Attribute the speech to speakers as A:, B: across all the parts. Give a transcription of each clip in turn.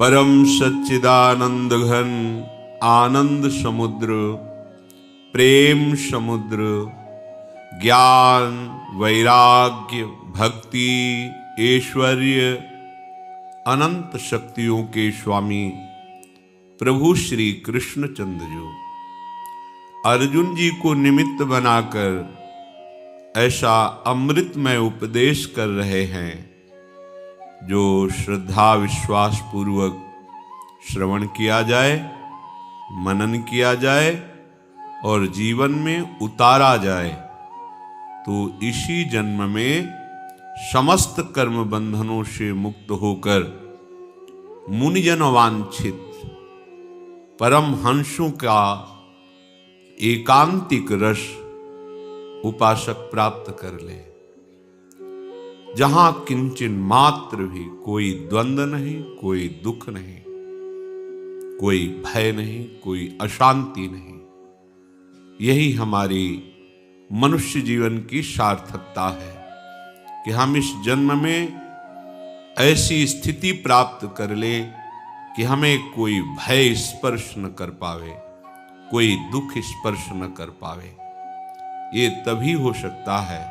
A: परम सच्चिदानंद घन आनंद समुद्र, प्रेम समुद्र, ज्ञान वैराग्य भक्ति ऐश्वर्य अनंत शक्तियों के स्वामी प्रभु श्री कृष्णचंद्र जो अर्जुन जी को निमित्त बनाकर ऐसा अमृतमय उपदेश कर रहे हैं जो श्रद्धा विश्वास पूर्वक श्रवण किया जाए, मनन किया जाए और जीवन में उतारा जाए तो इसी जन्म में समस्त कर्म बंधनों से मुक्त होकर मुनिजन वांछित परम हंसों का एकांतिक रस उपासक प्राप्त कर ले, जहां किंचन मात्र भी कोई द्वंद्व नहीं, कोई दुख नहीं, कोई भय नहीं, कोई अशांति नहीं। यही हमारी मनुष्य जीवन की सार्थकता है कि हम इस जन्म में ऐसी स्थिति प्राप्त कर ले कि हमें कोई भय स्पर्श न कर पावे, कोई दुख स्पर्श न कर पावे। ये तभी हो सकता है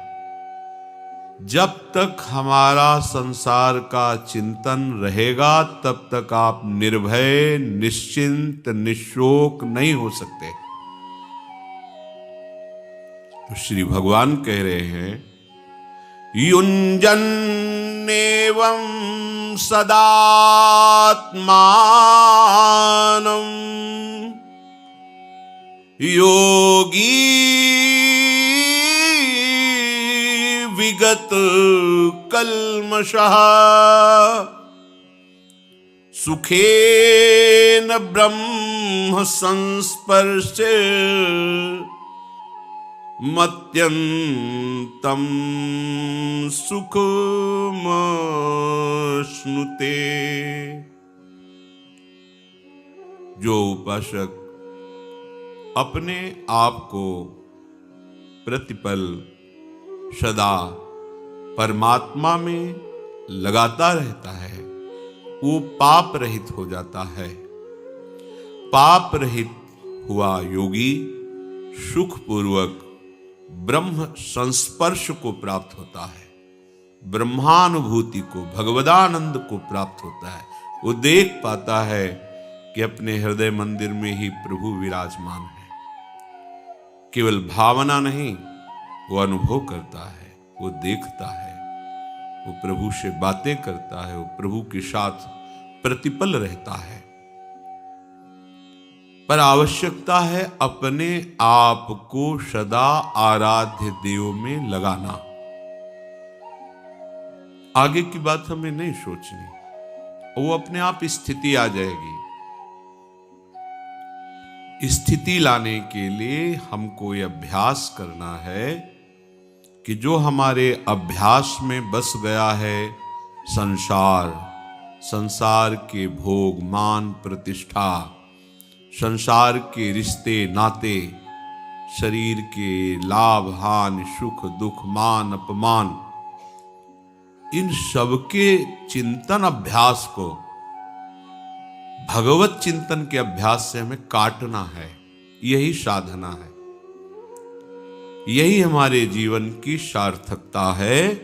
A: जब तक हमारा संसार का चिंतन रहेगा, तब तक आप निर्भय निश्चिंत निशोक नहीं हो सकते। तो श्री भगवान कह रहे हैं युञ्जन्नेवं सदात्मानं योगी विगत कल्मषः सुखेन ब्रह्म संस्पर्शे मत्यन्तं सुखमश्नुते। जो उपासक अपने आप को प्रतिपल सदा परमात्मा में लगाता रहता है, वो पाप रहित हो जाता है। पाप रहित हुआ योगी सुखपूर्वक ब्रह्म संस्पर्श को प्राप्त होता है, ब्रह्मानुभूति को, भगवदानंद को प्राप्त होता है। वो देख पाता है कि अपने हृदय मंदिर में ही प्रभु विराजमान है। केवल भावना नहीं, वो अनुभव करता है, वो देखता है, वो प्रभु से बातें करता है, वो प्रभु के साथ प्रतिपल रहता है। पर आवश्यकता है अपने आप को सदा आराध्य देव में लगाना। आगे की बात हमें नहीं सोचनी, वो अपने आप स्थिति आ जाएगी। स्थिति लाने के लिए हमको ये अभ्यास करना है कि जो हमारे अभ्यास में बस गया है संसार, संसार के भोग मान प्रतिष्ठा, संसार के रिश्ते नाते, शरीर के लाभ हानि सुख दुख मान अपमान, इन सबके चिंतन अभ्यास को भगवत चिंतन के अभ्यास से हमें काटना है। यही साधना है, यही हमारे जीवन की सार्थकता है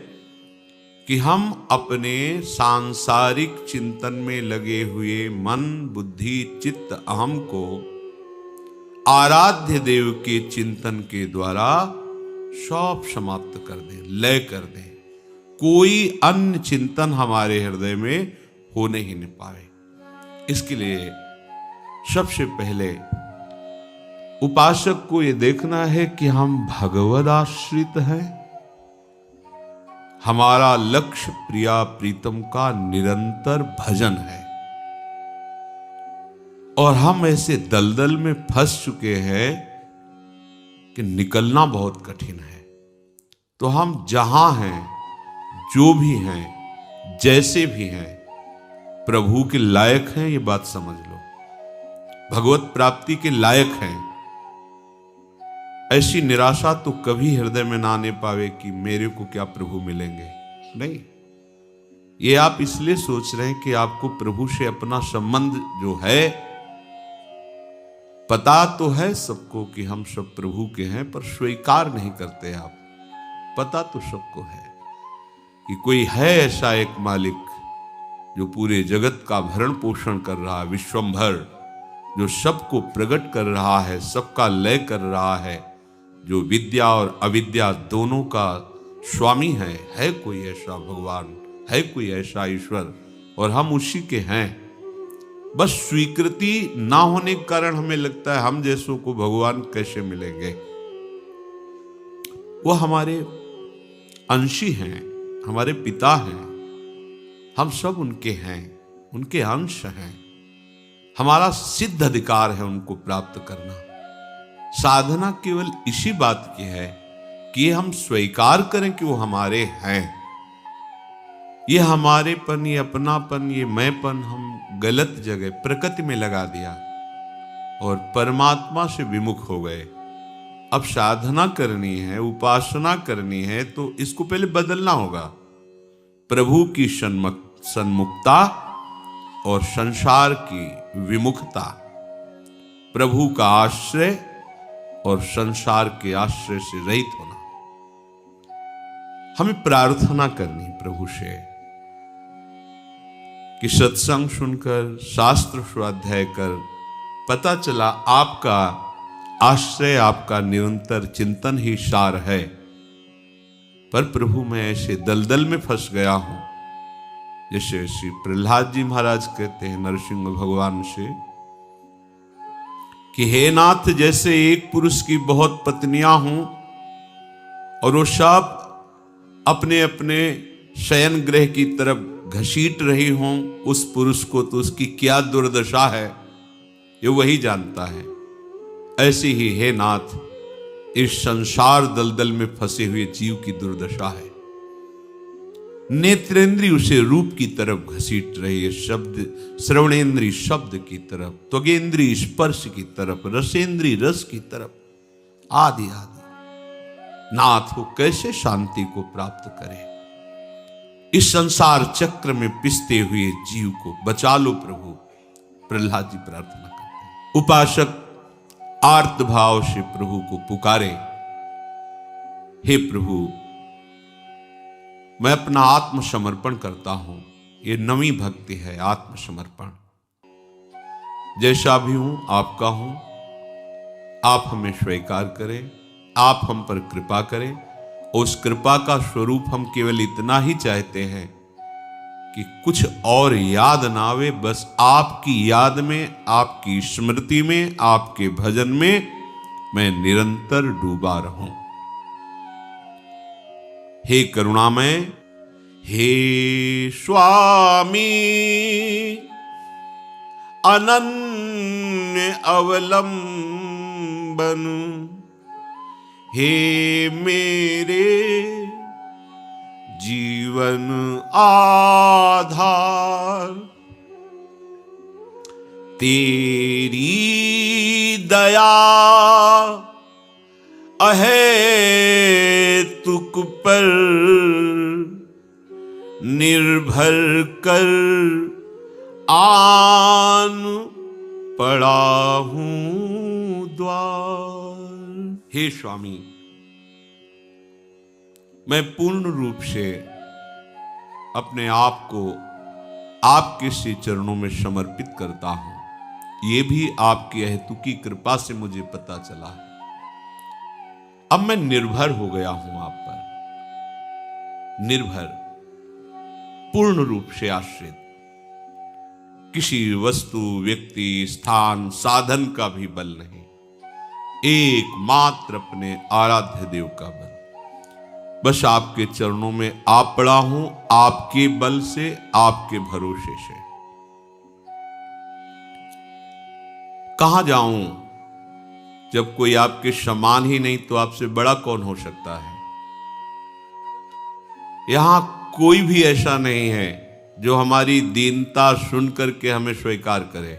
A: कि हम अपने सांसारिक चिंतन में लगे हुए मन बुद्धि चित्त अहम को आराध्य देव के चिंतन के द्वारा सब समाप्त कर दें, लय कर दें। कोई अन्य चिंतन हमारे हृदय में होने ही नहीं पाए। इसके लिए सबसे पहले उपासक को यह देखना है कि हम भगवद आश्रित हैं। हमारा लक्ष्य प्रिया प्रीतम का निरंतर भजन है और हम ऐसे दलदल में फंस चुके हैं कि निकलना बहुत कठिन है। तो हम जहां हैं, जो भी हैं, जैसे भी हैं, प्रभु के लायक हैं, ये बात समझ लो। भगवत प्राप्ति के लायक हैं। ऐसी निराशा तो कभी हृदय में ना आने पावे कि मेरे को क्या प्रभु मिलेंगे। नहीं, ये आप इसलिए सोच रहे हैं कि आपको प्रभु से अपना संबंध जो है, पता तो है सबको कि हम सब प्रभु के हैं, पर स्वीकार नहीं करते आप। पता तो सबको है कि कोई है ऐसा एक मालिक जो पूरे जगत का भरण पोषण कर रहा है, विश्वंभर, जो सबको प्रकट कर रहा है, सबका लय कर रहा है, जो विद्या और अविद्या दोनों का स्वामी है कोई ऐसा भगवान, है कोई ऐसा ईश्वर, और हम उसी के हैं। बस स्वीकृति ना होने के कारण हमें लगता है हम जैसों को भगवान कैसे मिलेंगे। वो हमारे अंशी हैं, हमारे पिता हैं, हम सब उनके हैं, उनके अंश हैं। हमारा सिद्ध अधिकार है उनको प्राप्त करना। साधना केवल इसी बात की है कि हम स्वीकार करें कि वो हमारे हैं। ये हमारेपन, ये अपनापन, ये मैंपन हम गलत जगह प्रकृति में लगा दिया और परमात्मा से विमुख हो गए। अब साधना करनी है, उपासना करनी है, तो इसको पहले बदलना होगा। प्रभु की सन्मुखता और संसार की विमुखता, प्रभु का आश्रय और संसार के आश्रय से रहित होना। हमें प्रार्थना करनी प्रभु से कि सत्संग सुनकर, शास्त्र स्वाध्याय कर पता चला आपका आश्रय, आपका निरंतर चिंतन ही सार है। पर प्रभु मैं ऐसे दलदल में फंस गया हूं, जैसे श्री प्रहलाद जी महाराज कहते हैं नरसिंह भगवान से कि हे नाथ, जैसे एक पुरुष की बहुत पत्नियां हों और वो सब अपने अपने शयन गृह की तरफ घसीट रही हों उस पुरुष को, तो उसकी क्या दुर्दशा है ये वही जानता है। ऐसी ही हे नाथ, इस संसार दलदल में फंसे हुए जीव की दुर्दशा है। नेत्रेंद्रिय उसे रूप की तरफ घसीट रही है, शब्द श्रवणेंद्रिय शब्द की तरफ, त्वगेंद्रिय स्पर्श की तरफ, रसेंद्रिय रस की तरफ, आदि आदि। नाथ वो कैसे शांति को प्राप्त करे? इस संसार चक्र में पिसते हुए जीव को बचा लो प्रभु। प्रहलाद जी प्रार्थना करते हैं। उपासक आर्त भाव से प्रभु को पुकारे, हे प्रभु, मैं अपना आत्मसमर्पण करता हूं। ये नवी भक्ति है, आत्मसमर्पण। जैसा भी हूं आपका हूं, आप हमें स्वीकार करें, आप हम पर कृपा करें। उस कृपा का स्वरूप हम केवल इतना ही चाहते हैं कि कुछ और याद ना आवे, बस आपकी याद में, आपकी स्मृति में, आपके भजन में मैं निरंतर डूबा रहूं। हे करुणामय, हे स्वामी, अनन्य अवलंबन, हे मेरे जीवन आधार, तेरी दया अहेतुक पर निर्भर कर आन पड़ा हूं द्वार। हे स्वामी, मैं पूर्ण रूप से अपने आप को आपके श्री चरणों में समर्पित करता हूं। ये भी आपकी अहेतुकी कृपा से मुझे पता चला है। अब मैं निर्भर हो गया हूं आप पर, निर्भर, पूर्ण रूप से आश्रित। किसी वस्तु, व्यक्ति, स्थान, साधन का भी बल नहीं, एकमात्र अपने आराध्य देव का बल। बस आपके चरणों में आ पड़ा हूं, आपके बल से, आपके भरोसे से। कहां जाऊं जब कोई आपके समान ही नहीं, तो आपसे बड़ा कौन हो सकता है? यहां कोई भी ऐसा नहीं है जो हमारी दीनता सुन करके हमें स्वीकार करे,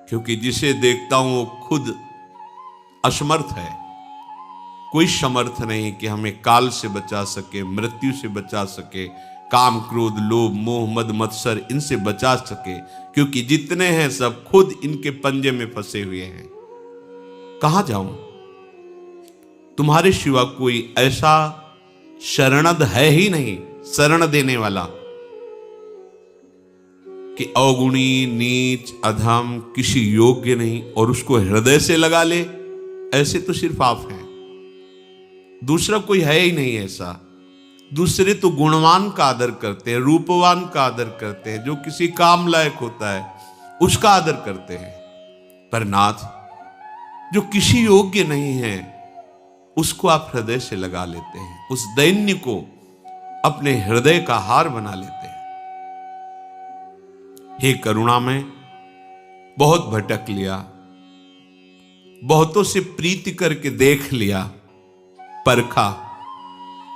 A: क्योंकि जिसे देखता हूं वो खुद असमर्थ है। कोई समर्थ नहीं कि हमें काल से बचा सके, मृत्यु से बचा सके, काम क्रोध लोभ मोह मद मत्सर इनसे बचा सके, क्योंकि जितने हैं सब खुद इनके पंजे में फंसे हुए हैं। कहां जाऊं? तुम्हारे सिवा कोई ऐसा शरणद है ही नहीं, शरण देने वाला, कि अवगुणी नीच अधम किसी योग्य नहीं और उसको हृदय से लगा ले, ऐसे तो सिर्फ आप हैं, दूसरा कोई है ही नहीं ऐसा। दूसरे तो गुणवान का आदर करते हैं, रूपवान का आदर करते हैं, जो किसी काम लायक होता है उसका आदर करते हैं, पर नाथ जो किसी योग्य नहीं है उसको आप हृदय से लगा लेते हैं, उस दैन्य को अपने हृदय का हार बना लेते हैं। हे करुणा में बहुत भटक लिया, बहुतों से प्रीति करके देख लिया, परखा,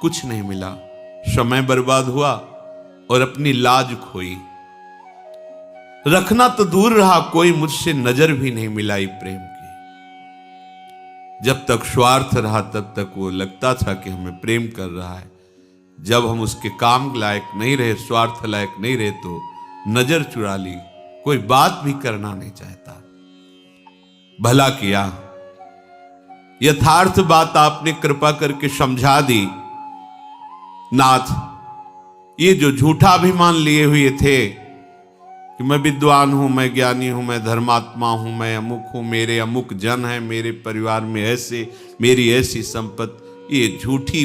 A: कुछ नहीं मिला, समय बर्बाद हुआ और अपनी लाज खोई। रखना तो दूर रहा, कोई मुझसे नजर भी नहीं मिलाई प्रेम की। जब तक स्वार्थ रहा तब तक वो लगता था कि हमें प्रेम कर रहा है, जब हम उसके काम लायक नहीं रहे, स्वार्थ लायक नहीं रहे, तो नजर चुरा ली, कोई बात भी करना नहीं चाहता। भला किया, यथार्थ बात आपने कृपा करके समझा दी। नाथ, ये जो झूठा अभिमान लिए हुए थे कि मैं विद्वान हूं, मैं ज्ञानी हूं, मैं धर्मात्मा हूं, मैं अमुक हूं, मेरे अमुक जन है, मेरे परिवार में ऐसे, मेरी ऐसी संपत्ति, ये झूठी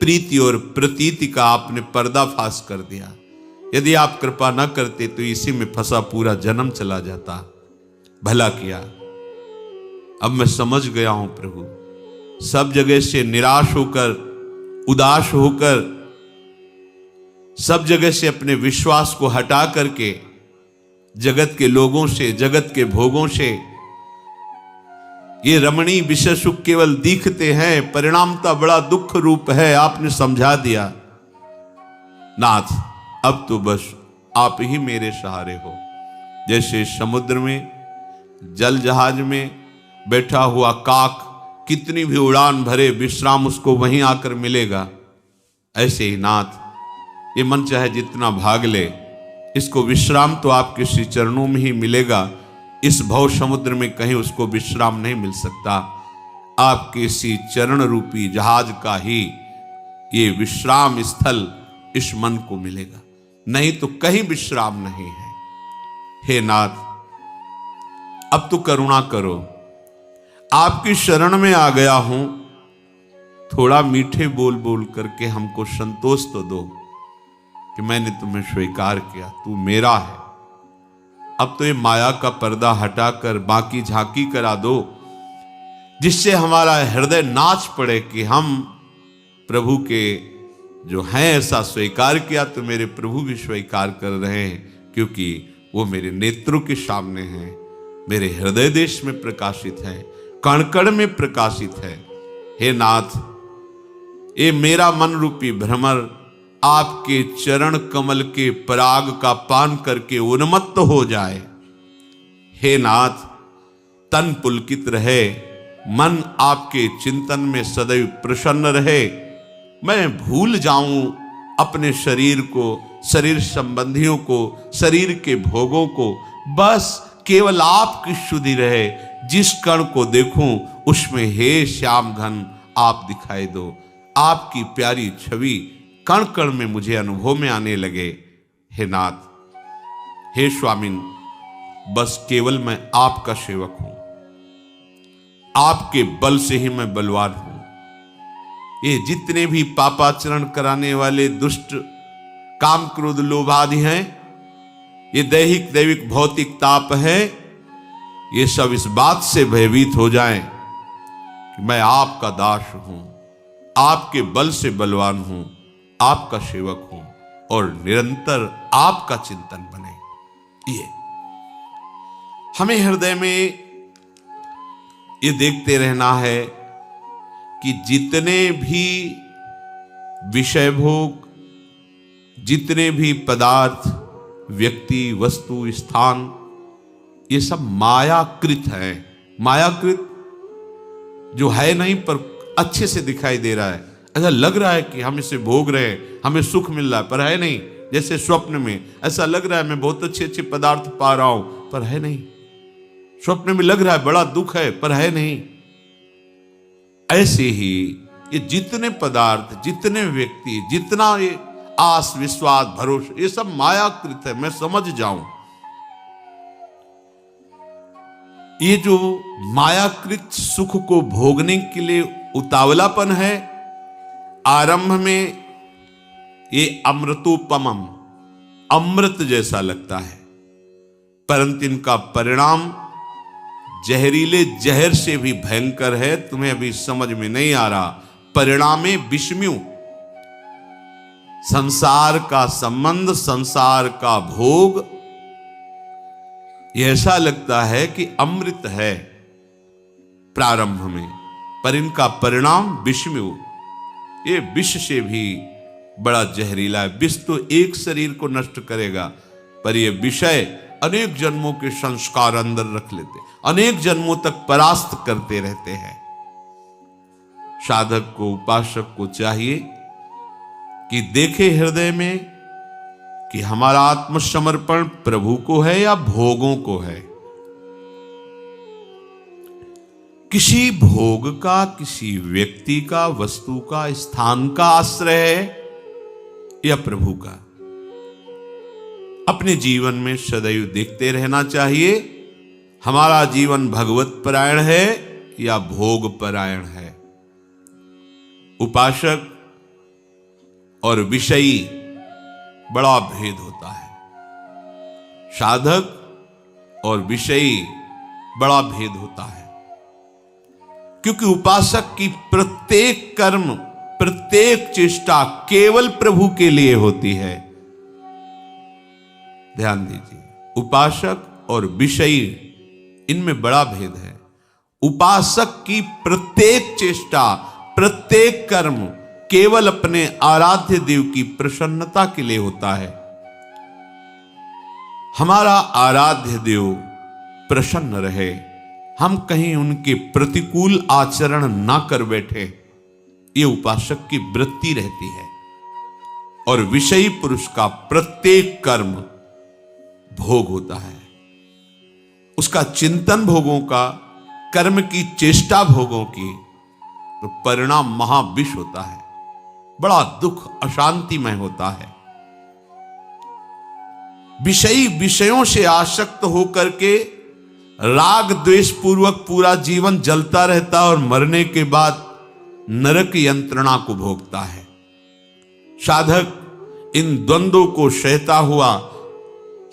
A: प्रीति और प्रतीति का आपने पर्दाफाश कर दिया। यदि आप कृपा न करते तो इसी में फंसा पूरा जन्म चला जाता। भला किया, अब मैं समझ गया हूं प्रभु, सब जगह से निराश होकर, उदास होकर, सब जगह से अपने विश्वास को हटा करके, जगत के लोगों से, जगत के भोगों से, ये रमणीय विषय सुख केवल दिखते हैं, परिणामता बड़ा दुख रूप है, आपने समझा दिया। नाथ, अब तो बस आप ही मेरे सहारे हो। जैसे समुद्र में जल जहाज में बैठा हुआ काक कितनी भी उड़ान भरे, विश्राम उसको वहीं आकर मिलेगा, ऐसे ही नाथ ये मन चाहे जितना भाग ले, इसको विश्राम तो आपके श्री चरणों में ही मिलेगा। इस भव समुद्र में कहीं उसको विश्राम नहीं मिल सकता, आपके श्री चरण रूपी जहाज का ही ये विश्राम स्थल इस मन को मिलेगा, नहीं तो कहीं विश्राम नहीं है। हे नाथ, अब तो करुणा करो, आपकी शरण में आ गया हूं, थोड़ा मीठे बोल बोल करके हमको संतोष तो दो कि मैंने तुम्हें स्वीकार किया, तू मेरा है। अब तो ये माया का पर्दा हटाकर बाकी झांकी करा दो, जिससे हमारा हृदय नाच पड़े कि हम प्रभु के जो हैं ऐसा स्वीकार किया, तो मेरे प्रभु भी स्वीकार कर रहे हैं, क्योंकि वो मेरे नेत्रों के सामने हैं, मेरे हृदय देश में प्रकाशित है, कण कण में प्रकाशित है। हे नाथ, ये मेरा मन रूपी भ्रमर आपके चरण कमल के पराग का पान करके उन्मत्त हो जाए। हे नाथ, तन पुलकित रहे, मन आपके चिंतन में सदैव प्रसन्न रहे, मैं भूल जाऊं अपने शरीर को, शरीर संबंधियों को, शरीर के भोगों को, बस केवल आपकी शुद्धि रहे। जिस कण को देखूं उसमें हे श्याम घन आप दिखाई दो, आपकी प्यारी छवि कण कण में मुझे अनुभव में आने लगे। हे नाथ, हे स्वामिन, बस केवल मैं आपका सेवक हूं, आपके बल से ही मैं बलवान हूं। ये जितने भी पापाचरण कराने वाले दुष्ट काम क्रोध लोभ आदि हैं, ये दैहिक दैविक भौतिक ताप है, ये सब इस बात से भयभीत हो जाएं कि मैं आपका दास हूं, आपके बल से बलवान हूं, आपका सेवक हूं, और निरंतर आपका चिंतन बने। ये हमें हृदय में ये देखते रहना है कि जितने भी विषय भोग, जितने भी पदार्थ, व्यक्ति, वस्तु, स्थान, ये सब मायाकृत है। मायाकृत जो है नहीं पर अच्छे से दिखाई दे रहा है, ऐसा लग रहा है कि हम इसे भोग रहे हैं, हमें सुख मिल रहा है, पर है नहीं। जैसे स्वप्न में ऐसा लग रहा है मैं बहुत अच्छे अच्छे पदार्थ पा रहा हूं, पर है नहीं। स्वप्न में लग रहा है बड़ा दुख है, पर है नहीं। ऐसे ही ये जितने पदार्थ, जितने व्यक्ति, जितना ये आस विश्वास भरोसा, ये सब मायाकृत है। मैं समझ जाऊं ये जो मायाकृत सुख को भोगने के लिए उतावलापन है, आरंभ में ये अमृतोपमम, अमृत जैसा लगता है, परंतु इनका परिणाम जहरीले जहर से भी भयंकर है। तुम्हें अभी समझ में नहीं आ रहा। परिणामे विषम्यु, संसार का संबंध, संसार का भोग, यह ऐसा लगता है कि अमृत है प्रारंभ में, पर इनका परिणाम विषम्यु, ये विष से भी बड़ा जहरीला है। विष तो एक शरीर को नष्ट करेगा, पर यह विषय अनेक जन्मों के संस्कार अंदर रख लेते, अनेक जन्मों तक परास्त करते रहते हैं। साधक को, उपासक को चाहिए कि देखे हृदय में कि हमारा आत्मसमर्पण प्रभु को है या भोगों को है। किसी भोग का, किसी व्यक्ति का, वस्तु का, स्थान का आश्रय है या प्रभु का। अपने जीवन में सदैव देखते रहना चाहिए हमारा जीवन भगवत परायण है या भोग परायण है। उपासक और विषयी बड़ा भेद होता है, साधक और विषयी बड़ा भेद होता है। क्योंकि उपासक की प्रत्येक कर्म, प्रत्येक चेष्टा केवल प्रभु के लिए होती है। ध्यान दीजिए, उपासक और विषयी, इनमें बड़ा भेद है। उपासक की प्रत्येक चेष्टा, प्रत्येक कर्म केवल अपने आराध्य देव की प्रसन्नता के लिए होता है। हमारा आराध्य देव प्रसन्न रहे, हम कहीं उनके प्रतिकूल आचरण ना कर बैठे, ये उपासक की वृत्ति रहती है। और विषयी पुरुष का प्रत्येक कर्म भोग होता है, उसका चिंतन भोगों का, कर्म की चेष्टा भोगों की, तो परिणाम महाविष होता है, बड़ा दुख अशांतिमय होता है। विषयी विषयों से आसक्त होकर के राग द्वेष पूर्वक पूरा जीवन जलता रहता और मरने के बाद नरक यंत्रणा को भोगता है। साधक इन द्वंद्वों को सहता हुआ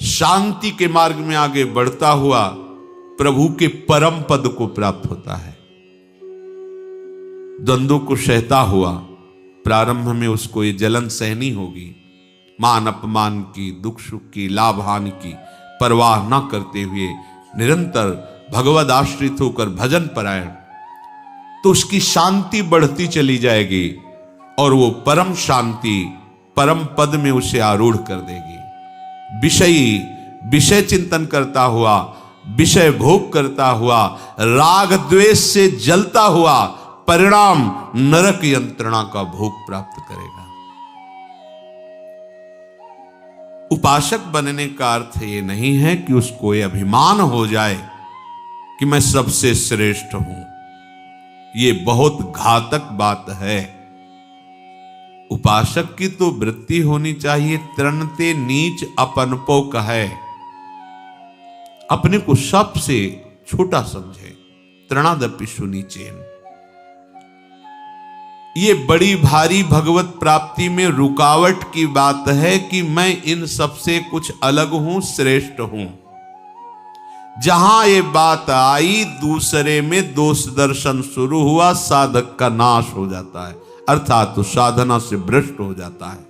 A: शांति के मार्ग में आगे बढ़ता हुआ प्रभु के परम पद को प्राप्त होता है। द्वंद्वों को सहता हुआ प्रारंभ में उसको ये जलन सहनी होगी, मान अपमान की, दुख सुख की, लाभ हानि की परवाह न करते हुए निरंतर भगवद आश्रित होकर भजन परायण, तो उसकी शांति बढ़ती चली जाएगी और वो परम शांति, परम पद में उसे आरूढ़ कर देगी। विषयी विषय चिंतन करता हुआ, विषय भोग करता हुआ, राग द्वेष से जलता हुआ परिणाम नरक यंत्रणा का भोग प्राप्त करेगा। उपासक बनने का अर्थ ये नहीं है कि उसको ये अभिमान हो जाए कि मैं सबसे श्रेष्ठ हूं। ये बहुत घातक बात है। उपासक की तो वृत्ति होनी चाहिए तृणते नीच अपनपो कहे, अपने को सबसे छोटा समझे, तृणादपि सुनीचेन। ये बड़ी भारी भगवत प्राप्ति में रुकावट की बात है कि मैं इन सबसे कुछ अलग हूं, श्रेष्ठ हूं। जहां ये बात आई, दूसरे में दोष दर्शन शुरू हुआ, साधक का नाश हो जाता है, अर्थात तो साधना से भ्रष्ट हो जाता है।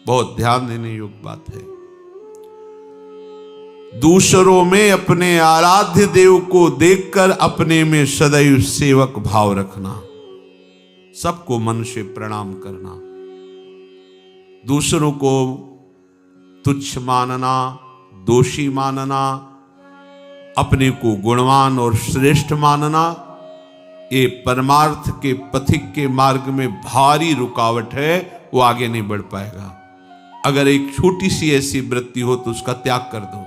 A: बहुत ध्यान देने योग्य बात है। दूसरों में अपने आराध्य देव को देखकर अपने में सदैव सेवक भाव रखना, सबको मन से प्रणाम करना, दूसरों को तुच्छ मानना, दोषी मानना, अपने को गुणवान और श्रेष्ठ मानना, ये परमार्थ के पथिक के मार्ग में भारी रुकावट है, वो आगे नहीं बढ़ पाएगा। अगर एक छोटी सी ऐसी वृत्ति हो तो उसका त्याग कर दो।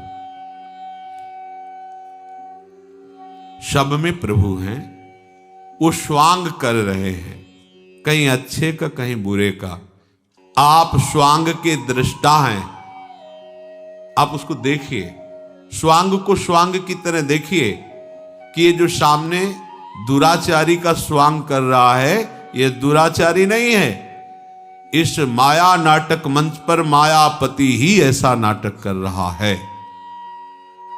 A: शब में प्रभु हैं, वो स्वांग कर रहे हैं, कहीं अच्छे का कहीं बुरे का। आप स्वांग के दृष्टा हैं, आप उसको देखिए, स्वांग को स्वांग की तरह देखिए कि ये जो सामने दुराचारी का स्वांग कर रहा है, ये दुराचारी नहीं है। इस माया नाटक मंच पर मायापति ही ऐसा नाटक कर रहा है।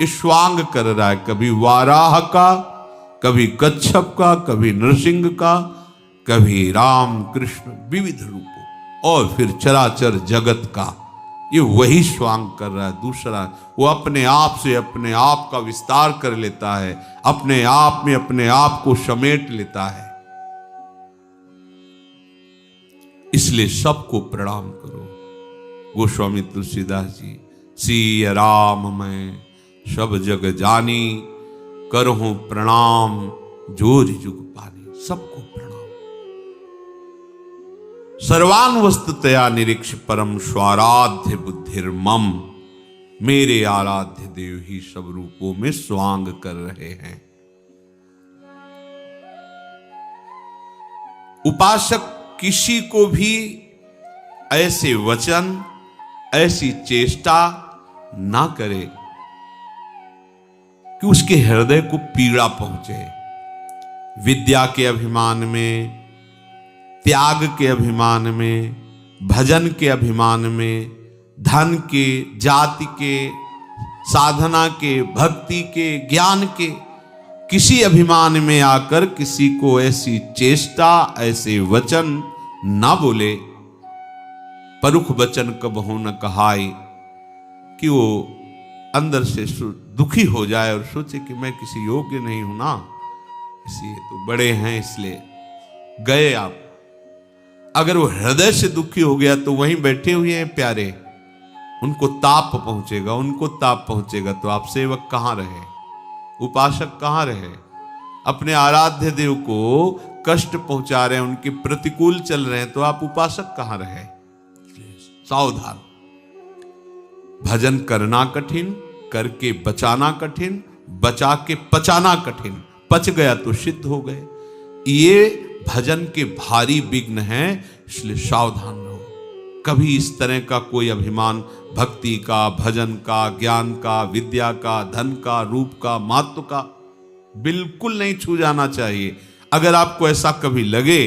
A: इस स्वांग कर रहा है, कभी वाराह का, कभी कच्छप का, कभी नृसिंह का, कभी राम कृष्ण विविध रूपों, और फिर चराचर जगत का। ये वही स्वांग कर रहा है। दूसरा, वो अपने आप से अपने आप का विस्तार कर लेता है, अपने आप में अपने आप को समेट लेता है। इसलिए सबको प्रणाम करो। गोस्वामी तुलसीदास जी, सिय राम मैं सब जग जानी, करहूं प्रणाम जोर जुग पानी। सबको प्रणाम। सर्वान वस्तुतया निरीक्ष परम स्वाराध्य बुद्धिर्मम। मेरे आराध्य देव ही सब रूपों में स्वांग कर रहे हैं। उपासक किसी को भी ऐसे वचन, ऐसी चेष्टा ना करे कि उसके हृदय को पीड़ा पहुंचे। विद्या के अभिमान में, त्याग के अभिमान में, भजन के अभिमान में, धन के, जाति के, साधना के, भक्ति के, ज्ञान के किसी अभिमान में आकर किसी को ऐसी चेष्टा, ऐसे वचन ना बोले। परुख वचन कबहु न कहाई, कि वो अंदर से दुखी हो जाए और सोचे कि मैं किसी योग्य नहीं हूं ना, इसलिए तो बड़े हैं इसलिए गए आप। अगर वो हृदय से दुखी हो गया तो वहीं बैठे हुए हैं प्यारे, उनको ताप पहुंचेगा, उनको ताप पहुंचेगा तो आप सेवक कहां रहे, उपासक कहां रहे। अपने आराध्य देव को कष्ट पहुंचा रहे हैं, उनके प्रतिकूल चल रहे हैं, तो आप उपासक कहां रहे। सावधान। भजन करना कठिन, करके बचाना कठिन, बचा के पचाना कठिन। पच गया तो सिद्ध हो गए। ये भजन के भारी विघ्न हैं, इसलिए सावधान रहो। कभी इस तरह का कोई अभिमान भक्ति का, भजन का, ज्ञान का, विद्या का, धन का, रूप का, महत्व का बिल्कुल नहीं छू जाना चाहिए। अगर आपको ऐसा कभी लगे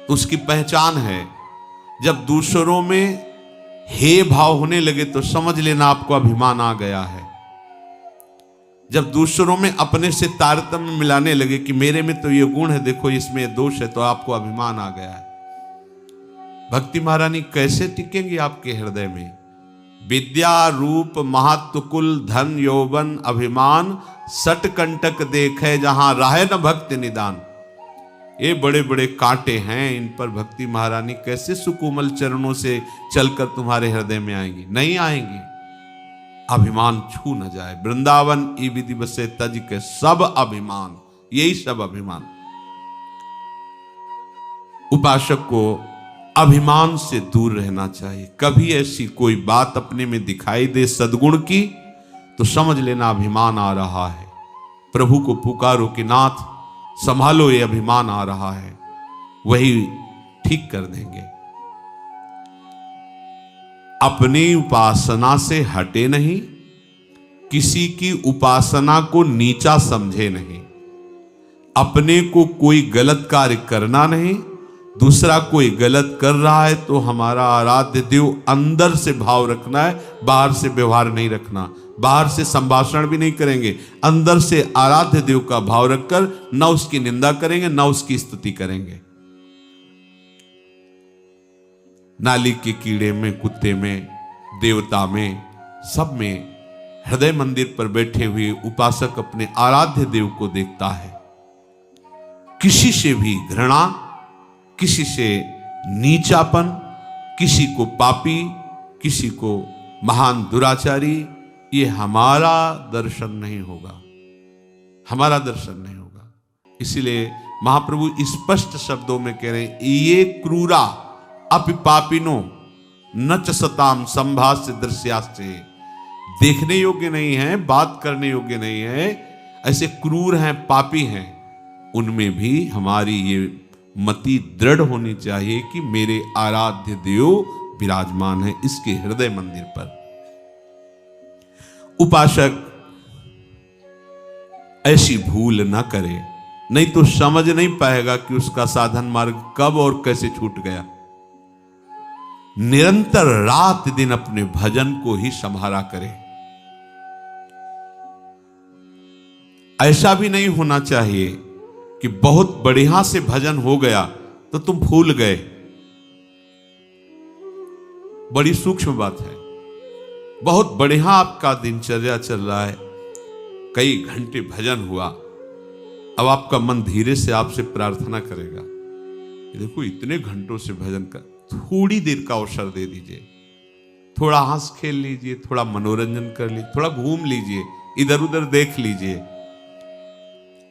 A: तो उसकी पहचान है, जब दूसरों में हे भाव होने लगे तो समझ लेना आपको अभिमान आ गया है। जब दूसरों में अपने से तारतम्य मिलाने लगे कि मेरे में तो ये गुण है, देखो इसमें ये दोष है, तो आपको अभिमान आ गया है। भक्ति महारानी कैसे टिकेंगी आपके हृदय में। विद्या रूप महत्व कुल धन यौवन अभिमान सट कंटक देखे, जहां राहे न भक्ति निदान। ये बड़े बड़े कांटे हैं, इन पर भक्ति महारानी कैसे सुकोमल चरणों से चलकर तुम्हारे हृदय में आएंगी। नहीं आएंगी। अभिमान छू न जाए। वृंदावन ई विधि बसे तज के सब अभिमान, यही सब अभिमान। उपासक को अभिमान से दूर रहना चाहिए। कभी ऐसी कोई बात अपने में दिखाई दे सद्गुण की तो समझ लेना अभिमान आ रहा है। प्रभु को पुकारो कि नाथ संभालो, ये अभिमान आ रहा है, वही ठीक कर देंगे। अपनी उपासना से हटे नहीं, किसी की उपासना को नीचा समझे नहीं। अपने को कोई गलत कार्य करना नहीं, दूसरा कोई गलत कर रहा है तो हमारा आराध्य देव अंदर से भाव रखना है, बाहर से व्यवहार नहीं रखना। बाहर से संभाषण भी नहीं करेंगे, अंदर से आराध्य देव का भाव रखकर न उसकी निंदा करेंगे न उसकी स्तुति करेंगे। नाली के कीड़े में, कुत्ते में, देवता में, सब में हृदय मंदिर पर बैठे हुए उपासक अपने आराध्य देव को देखता है। किसी से भी घृणा, किसी से नीचापन, किसी को पापी, किसी को महान दुराचारी, ये हमारा दर्शन नहीं होगा, हमारा दर्शन नहीं होगा। इसीलिए महाप्रभु स्पष्ट शब्दों में कह रहे हैं, ये क्रूरा अपि पापिनो न च सताम संभाष्य दृश्यास्ते, देखने योग्य नहीं है, बात करने योग्य नहीं है, ऐसे क्रूर हैं, पापी हैं, उनमें भी हमारी ये मति दृढ़ होनी चाहिए कि मेरे आराध्य देव विराजमान है इसके हृदय मंदिर पर। उपासक ऐसी भूल न करे, नहीं तो समझ नहीं पाएगा कि उसका साधन मार्ग कब और कैसे छूट गया। निरंतर रात दिन अपने भजन को ही संभाला करे। ऐसा भी नहीं होना चाहिए कि बहुत बढ़िया से भजन हो गया तो तुम भूल गए। बड़ी सूक्ष्म बात है। बहुत बढ़िया आपका दिनचर्या चल रहा है, कई घंटे भजन हुआ, अब आपका मन धीरे से आपसे प्रार्थना करेगा, देखो इतने घंटों से भजन कर, थोड़ी देर का अवसर दे दीजिए, थोड़ा हंस खेल लीजिए, थोड़ा मनोरंजन कर लीजिए, थोड़ा घूम लीजिए, इधर उधर देख लीजिए।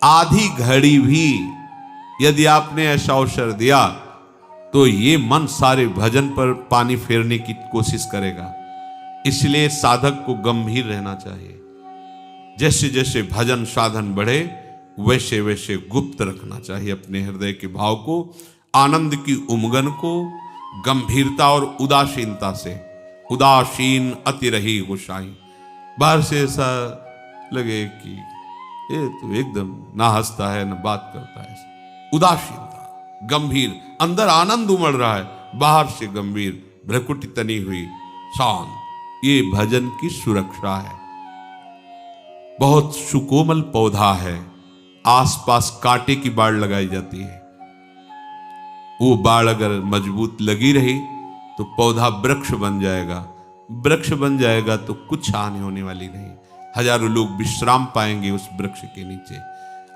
A: आधी घड़ी भी यदि आपने ऐसा अवसर दिया तो ये मन सारे भजन पर पानी फेरने की कोशिश करेगा। इसलिए साधक को गंभीर रहना चाहिए। जैसे जैसे भजन साधन बढ़े वैसे वैसे गुप्त रखना चाहिए अपने हृदय के भाव को, आनंद की उमगन को गंभीरता और उदासीनता से। उदासीन अति रही गोसाई, बाहर से ऐसा लगे कि ये तो एकदम ना हंसता है ना बात करता है, उदासीनता, गंभीर, अंदर आनंद उमड़ रहा है, बाहर से गंभीर, भ्रकुटी तनी हुई, शांत। ये भजन की सुरक्षा है। बहुत सुकोमल पौधा है, आसपास कांटे की बाड़ लगाई जाती है, वो बाड़ अगर मजबूत लगी रही तो पौधा वृक्ष बन जाएगा। वृक्ष बन जाएगा तो कुछ हानि होने वाली नहीं, हजारों लोग विश्राम पाएंगे उस वृक्ष के नीचे।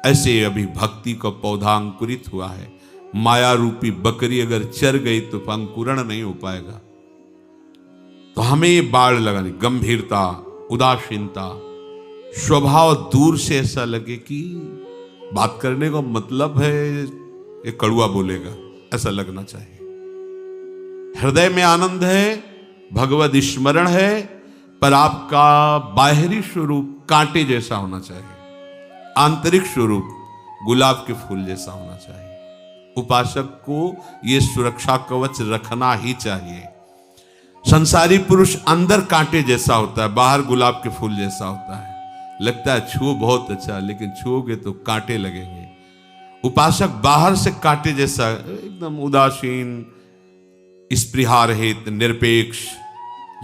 A: ऐसे अभी भक्ति का पौधा अंकुरित हुआ है। माया रूपी बकरी अगर चर गई तो अंकुरण नहीं हो पाएगा। तो हमें ये बाड़ लगानी, गंभीरता, उदासीनता, स्वभाव दूर से ऐसा लगे कि बात करने का मतलब है ये कड़ुआ बोलेगा, ऐसा लगना चाहिए। हृदय में आनंद है, भगवद स्मरण है, पर आपका बाहरी स्वरूप कांटे जैसा होना चाहिए, आंतरिक स्वरूप गुलाब के फूल जैसा होना चाहिए। उपासक को यह सुरक्षा कवच रखना ही चाहिए। संसारी पुरुष अंदर कांटे जैसा होता है, बाहर गुलाब के फूल जैसा होता है। लगता है छुओ बहुत अच्छा, लेकिन छुओगे तो कांटे लगेंगे। उपासक बाहर से कांटे जैसा, एकदम उदासीन, स्पृहा रहित, निरपेक्ष,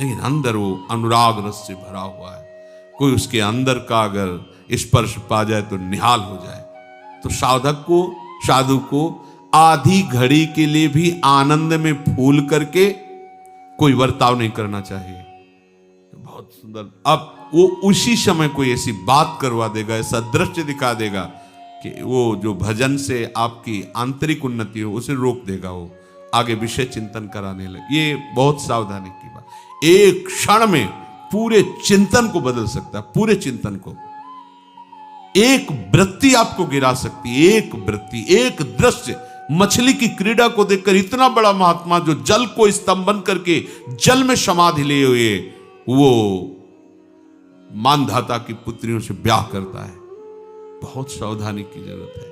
A: लेकिन अंदर वो अनुराग रस से भरा हुआ है। कोई उसके अंदर का अगर स्पर्श पा जाए तो निहाल हो जाए। तो साधक को, साधु को आधी घड़ी के लिए भी आनंद में फूल करके कोई बर्ताव नहीं करना चाहिए। बहुत सुंदर। अब वो उसी समय कोई ऐसी बात करवा देगा, ऐसा दृश्य दिखा देगा कि वो जो भजन से आपकी आंतरिक उन्नति हो उसे रोक देगा, वो आगे विषय चिंतन कराने लगे। ये बहुत सावधानी की बात। एक क्षण में पूरे चिंतन को बदल सकता है, पूरे चिंतन को। एक वृत्ति आपको गिरा सकती है, एक वृत्ति, एक दृश्य। मछली की क्रीड़ा को देखकर इतना बड़ा महात्मा जो जल को स्तंभन करके जल में समाधि लिए हुए वो मानधाता की पुत्रियों से ब्याह करता है। बहुत सावधानी की जरूरत है।